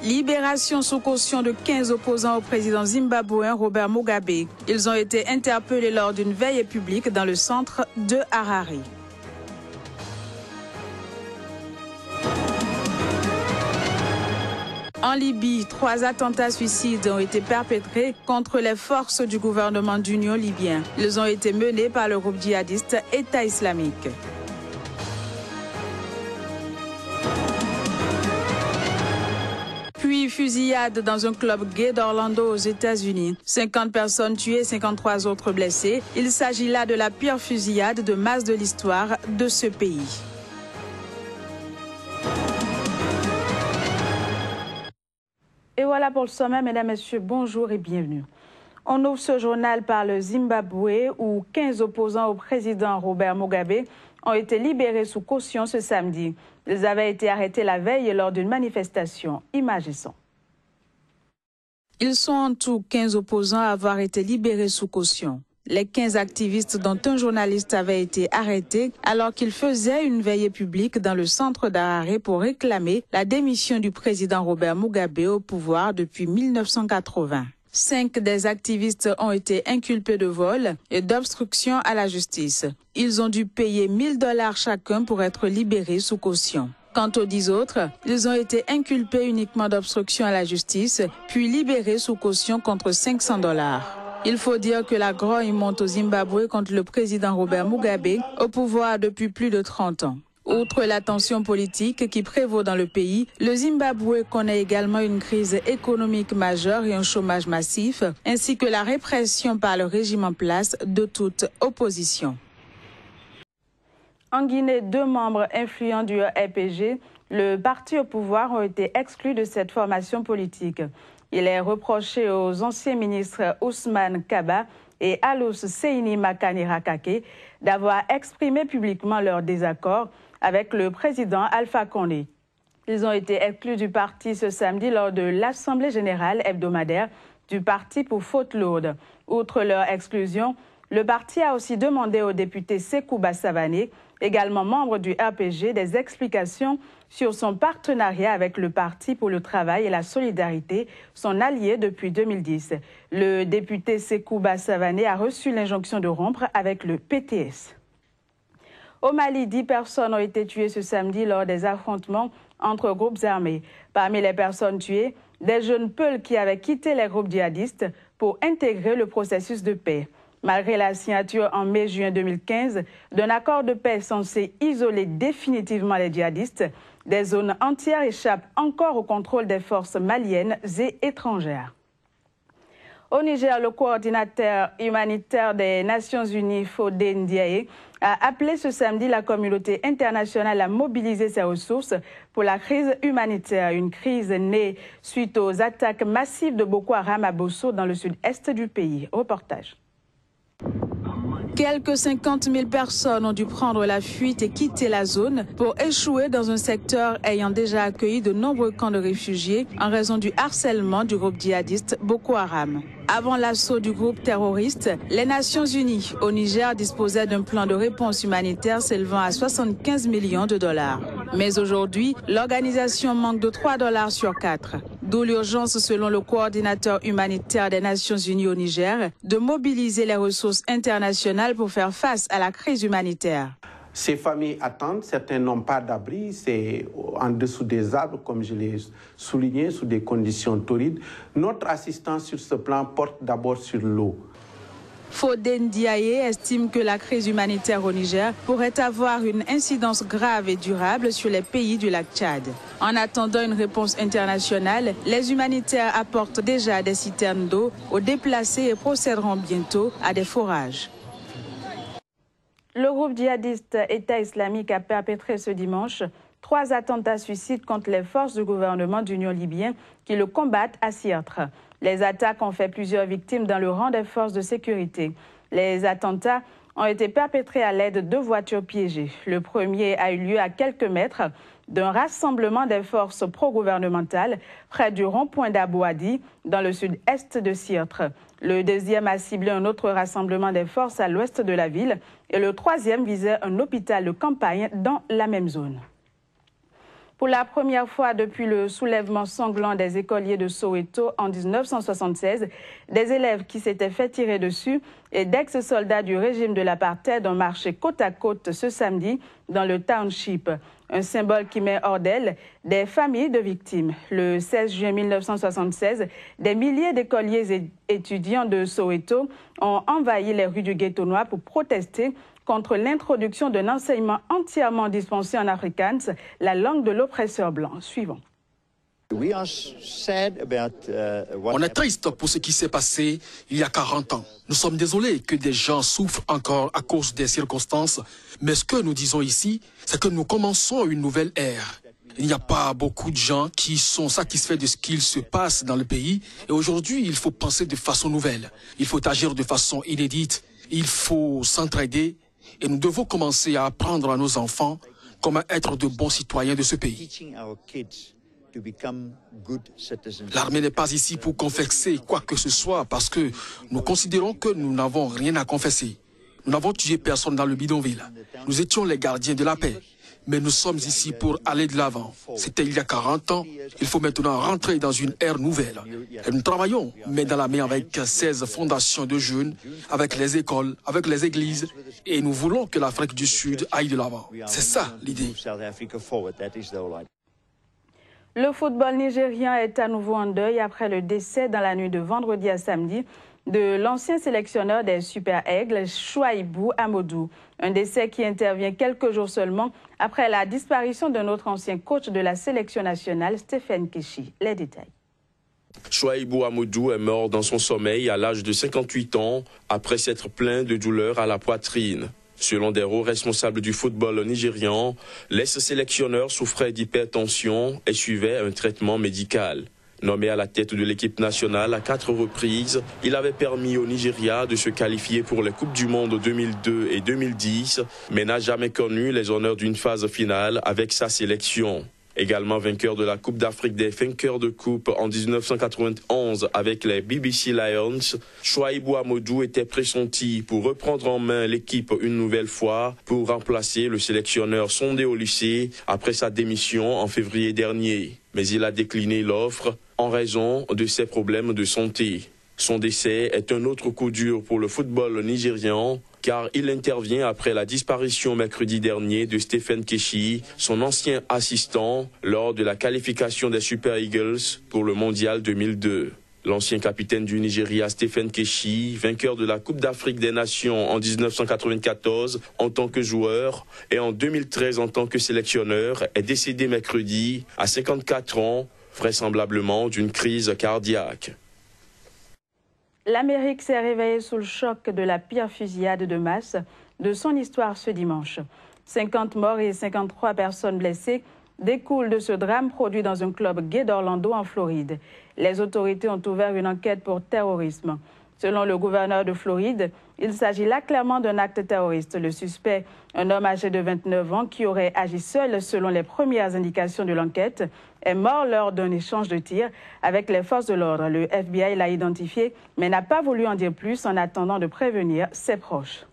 Libération sous caution de 15 opposants au président zimbabwéen Robert Mugabe. Ils ont été interpellés lors d'une veille publique dans le centre de Harare. En Libye, 3 attentats suicides ont été perpétrés contre les forces du gouvernement d'union libyen. Ils ont été menés par le groupe djihadiste État islamique. Puis fusillade dans un club gay d'Orlando aux États-Unis. 50 personnes tuées, 53 autres blessées. Il s'agit là de la pire fusillade de masse de l'histoire de ce pays. Et voilà pour le sommet, mesdames, messieurs, bonjour et bienvenue. On ouvre ce journal par le Zimbabwe où 15 opposants au président Robert Mugabe ont été libérés sous caution ce samedi. Ils avaient été arrêtés la veille lors d'une manifestation. Images et sons. Ils sont en tout 15 opposants à avoir été libérés sous caution. Les 15 activistes dont un journaliste avait été arrêté alors qu'il faisait une veillée publique dans le centre d'Harare pour réclamer la démission du président Robert Mugabe au pouvoir depuis 1980. 5 des activistes ont été inculpés de vol et d'obstruction à la justice. Ils ont dû payer $1000 chacun pour être libérés sous caution. Quant aux 10 autres, ils ont été inculpés uniquement d'obstruction à la justice, puis libérés sous caution contre $500. Il faut dire que la grogne monte au Zimbabwe contre le président Robert Mugabe, au pouvoir depuis plus de 30 ans. Outre la tension politique qui prévaut dans le pays, le Zimbabwe connaît également une crise économique majeure et un chômage massif, ainsi que la répression par le régime en place de toute opposition. En Guinée, 2 membres influents du RPG, le parti au pouvoir, ont été exclus de cette formation politique. Il est reproché aux anciens ministres Ousmane Kaba et Alous Seini Makani Rakake d'avoir exprimé publiquement leur désaccord avec le président Alpha Condé. Ils ont été exclus du parti ce samedi lors de l'Assemblée générale hebdomadaire du parti pour faute lourde. Outre leur exclusion, le parti a aussi demandé au député Sékou Bassavané, également membre du RPG, des explications sur son partenariat avec le Parti pour le travail et la solidarité, son allié depuis 2010. Le député Sékou Bassavané a reçu l'injonction de rompre avec le PTS. Au Mali, 10 personnes ont été tuées ce samedi lors des affrontements entre groupes armés. Parmi les personnes tuées, des jeunes Peuls qui avaient quitté les groupes djihadistes pour intégrer le processus de paix. Malgré la signature en mai-juin 2015 d'un accord de paix censé isoler définitivement les djihadistes, des zones entières échappent encore au contrôle des forces maliennes et étrangères. Au Niger, le coordinateur humanitaire des Nations Unies, Fode Ndiaye, a appelé ce samedi la communauté internationale à mobiliser ses ressources pour la crise humanitaire. Une crise née suite aux attaques massives de Boko Haram à Bosso dans le sud-est du pays. Reportage. Quelques 50 000 personnes ont dû prendre la fuite et quitter la zone pour échouer dans un secteur ayant déjà accueilli de nombreux camps de réfugiés en raison du harcèlement du groupe djihadiste Boko Haram. Avant l'assaut du groupe terroriste, les Nations Unies au Niger disposaient d'un plan de réponse humanitaire s'élevant à $75 millions. Mais aujourd'hui, l'organisation manque de $3 sur 4. D'où l'urgence, selon le coordinateur humanitaire des Nations Unies au Niger, de mobiliser les ressources internationales pour faire face à la crise humanitaire. Ces familles attendent, certains n'ont pas d'abri, c'est en dessous des arbres, comme je l'ai souligné, sous des conditions torrides. Notre assistance sur ce plan porte d'abord sur l'eau. Fode Ndiaye estime que la crise humanitaire au Niger pourrait avoir une incidence grave et durable sur les pays du lac Tchad. En attendant une réponse internationale, les humanitaires apportent déjà des citernes d'eau aux déplacés et procéderont bientôt à des forages. Le groupe djihadiste État islamique a perpétré ce dimanche 3 attentats suicides contre les forces du gouvernement d'union libyen qui le combattent à Sirte. Les attaques ont fait plusieurs victimes dans le rang des forces de sécurité. Les attentats ont été perpétrés à l'aide de voitures piégées. Le premier a eu lieu à quelques mètres d'un rassemblement des forces pro-gouvernementales près du rond-point d'Abouadi, dans le sud-est de Sirte. Le deuxième a ciblé un autre rassemblement des forces à l'ouest de la ville et le troisième visait un hôpital de campagne dans la même zone. Pour la première fois depuis le soulèvement sanglant des écoliers de Soweto en 1976, des élèves qui s'étaient fait tirer dessus et d'ex-soldats du régime de l'apartheid ont marché côte à côte ce samedi dans le township. Un symbole qui met hors d'elle des familles de victimes. Le 16 juin 1976, des milliers d'écoliers et étudiants de Soweto ont envahi les rues du ghetto noir pour protester contre l'introduction d'un enseignement entièrement dispensé en afrikaans, la langue de l'oppresseur blanc. Suivant. On est triste pour ce qui s'est passé il y a 40 ans. Nous sommes désolés que des gens souffrent encore à cause des circonstances, mais ce que nous disons ici, c'est que nous commençons une nouvelle ère. Il n'y a pas beaucoup de gens qui sont satisfaits de ce qu'il se passe dans le pays, et aujourd'hui, il faut penser de façon nouvelle. Il faut agir de façon inédite, il faut s'entraider, et nous devons commencer à apprendre à nos enfants comment être de bons citoyens de ce pays. L'armée n'est pas ici pour confesser quoi que ce soit parce que nous considérons que nous n'avons rien à confesser. Nous n'avons tué personne dans le bidonville. Nous étions les gardiens de la paix. Mais nous sommes ici pour aller de l'avant. C'était il y a 40 ans. Il faut maintenant rentrer dans une ère nouvelle. Et nous travaillons main dans la main avec 16 fondations de jeunes, avec les écoles, avec les églises. Et nous voulons que l'Afrique du Sud aille de l'avant. C'est ça l'idée. Le football nigérien est à nouveau en deuil après le décès dans la nuit de vendredi à samedi de l'ancien sélectionneur des Super Aigles, Chouaïbou Amadou. Un décès qui intervient quelques jours seulement après la disparition de notre ancien coach de la sélection nationale, Stephen Keshi. Les détails. Chouaïbou Amadou est mort dans son sommeil à l'âge de 58 ans après s'être plaint de douleurs à la poitrine. Selon des hauts responsables du football nigérian, l'ex-sélectionneur souffrait d'hypertension et suivait un traitement médical. Nommé à la tête de l'équipe nationale à 4 reprises, il avait permis au Nigeria de se qualifier pour les Coupes du Monde 2002 et 2010, mais n'a jamais connu les honneurs d'une phase finale avec sa sélection. Également vainqueur de la Coupe d'Afrique des vainqueurs de coupe en 1991 avec les BBC Lions, Chouaïbou Amadou était pressenti pour reprendre en main l'équipe une nouvelle fois pour remplacer le sélectionneur Sondé Olyssé après sa démission en février dernier. Mais il a décliné l'offre en raison de ses problèmes de santé. Son décès est un autre coup dur pour le football nigérian car il intervient après la disparition mercredi dernier de Stephen Keshi, son ancien assistant, lors de la qualification des Super Eagles pour le Mondial 2002. L'ancien capitaine du Nigeria, Stephen Keshi, vainqueur de la Coupe d'Afrique des Nations en 1994 en tant que joueur et en 2013 en tant que sélectionneur, est décédé mercredi à 54 ans, vraisemblablement d'une crise cardiaque. L'Amérique s'est réveillée sous le choc de la pire fusillade de masse de son histoire ce dimanche. 50 morts et 53 personnes blessées découlent de ce drame produit dans un club gay d'Orlando en Floride. Les autorités ont ouvert une enquête pour terrorisme. Selon le gouverneur de Floride, il s'agit là clairement d'un acte terroriste. Le suspect, un homme âgé de 29 ans qui aurait agi seul selon les premières indications de l'enquête, est mort lors d'un échange de tirs avec les forces de l'ordre. Le FBI l'a identifié mais n'a pas voulu en dire plus en attendant de prévenir ses proches.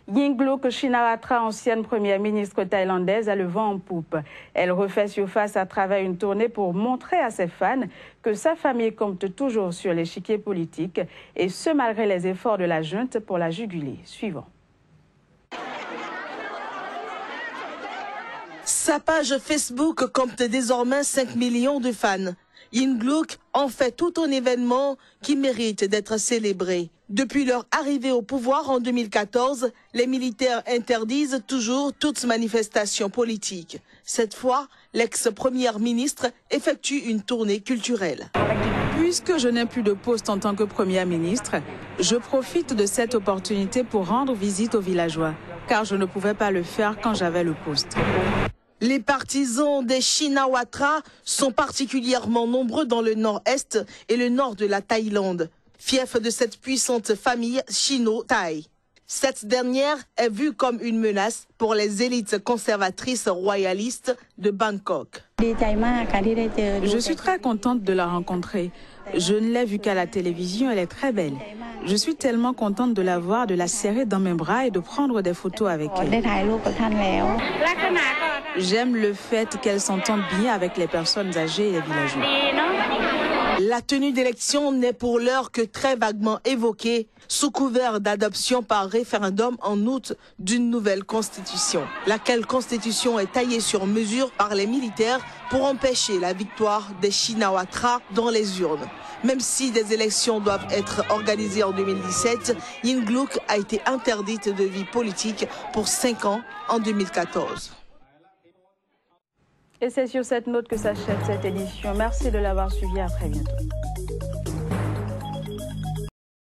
Yingluck Shinawatra, ancienne première ministre thaïlandaise, a le vent en poupe. Elle refait surface à travers une tournée pour montrer à ses fans que sa famille compte toujours sur l'échiquier politique, et ce malgré les efforts de la junte pour la juguler. Suivant. Sa page Facebook compte désormais 5 millions de fans. Yingluck en fait tout un événement qui mérite d'être célébré. Depuis leur arrivée au pouvoir en 2014, les militaires interdisent toujours toute manifestation politique. Cette fois, l'ex-première ministre effectue une tournée culturelle. Puisque je n'ai plus de poste en tant que première ministre, je profite de cette opportunité pour rendre visite aux villageois, car je ne pouvais pas le faire quand j'avais le poste. Les partisans des Shinawatra sont particulièrement nombreux dans le nord-est et le nord de la Thaïlande, fief de cette puissante famille Sino-Thaï. Cette dernière est vue comme une menace pour les élites conservatrices royalistes de Bangkok. Je suis très contente de la rencontrer. Je ne l'ai vue qu'à la télévision, elle est très belle. Je suis tellement contente de la voir, de la serrer dans mes bras et de prendre des photos avec elle. J'aime le fait qu'elle s'entende bien avec les personnes âgées et les villageois. La tenue d'élection n'est pour l'heure que très vaguement évoquée, sous couvert d'adoption par référendum en août d'une nouvelle constitution. Laquelle constitution est taillée sur mesure par les militaires pour empêcher la victoire des Shinawatra dans les urnes. Même si des élections doivent être organisées en 2017, Yingluck a été interdite de vie politique pour 5 ans en 2014. Et c'est sur cette note que s'achève cette édition. Merci de l'avoir suivi. À très bientôt.